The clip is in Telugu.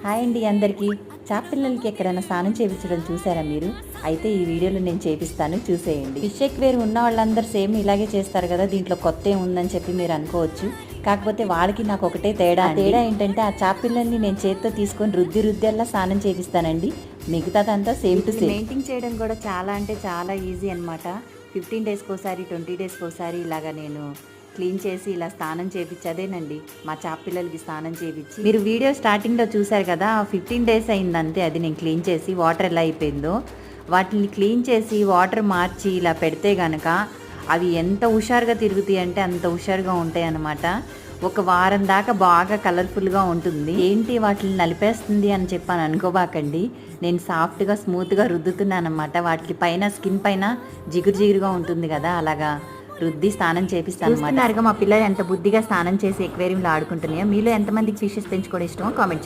హాయ్ అండి అందరికీ. పిల్లలకి ఎక్కడైనా స్నానం చేయించడం చూసారా మీరు? అయితే ఈ వీడియోలో నేను చేపిస్తాను, చూసేయండి. ఫిష్ ఎక్వేరియం ఉన్న వాళ్ళందరూ సేమ్ ఇలాగే చేస్తారు కదా, దీంట్లో కొత్త ఏముందని చెప్పి మీరు అనుకోవచ్చు. కాకపోతే వాళ్ళకి నాకు ఒకటే తేడా ఏంటంటే ఆ పిల్లల్ని నేను చేత్తో తీసుకొని రుద్దెల్లా స్నానం చేపిస్తానండి. మిగతాదంతా సేమ్ టు సేమ్. మెయింటైన్ చేయడం కూడా చాలా అంటే చాలా ఈజీ అనమాట. 15 డేస్కి ఒకసారి 20 డేస్కి ఒకసారి ఇలాగా నేను క్లీన్ చేసి ఇలా స్నానం చేయించదేనండి మా పిల్లలకి స్నానం చేయించి. మీరు వీడియో స్టార్టింగ్లో చూసారు కదా, 15 డేస్ అయిందంతే అది నేను క్లీన్ చేసి. వాటర్ ఎలా అయిపోయిందో వాటిని క్లీన్ చేసి వాటర్ మార్చి ఇలా పెడితే కనుక అవి ఎంత హుషారుగా తిరుగుతాయి అంటే అంత హుషారుగా ఉంటాయి అన్నమాట. ఒక వారం దాకా బాగా కలర్ఫుల్గా ఉంటుంది. ఏంటి వాటిని నలిపేస్తుంది అని చెప్పాను అనుకోబాకండి, నేను సాఫ్ట్గా స్మూత్గా రుద్దుతున్నాను అనమాట. వాటికి పైన స్కిన్ పైన జిగురుగా ఉంటుంది కదా, అలాగా రుద్ది స్నానం చేపిస్తాను అనమాట. మా పిల్లలు ఎంత బుద్ధిగా స్నానం చేసి ఎక్వేరియంలో ఆడుకుంటున్నాయో. మీలో ఎంతమందికి ఫిషెస్ పెంచుకోవడం ఇష్టమో కామెంట్ చేయండి.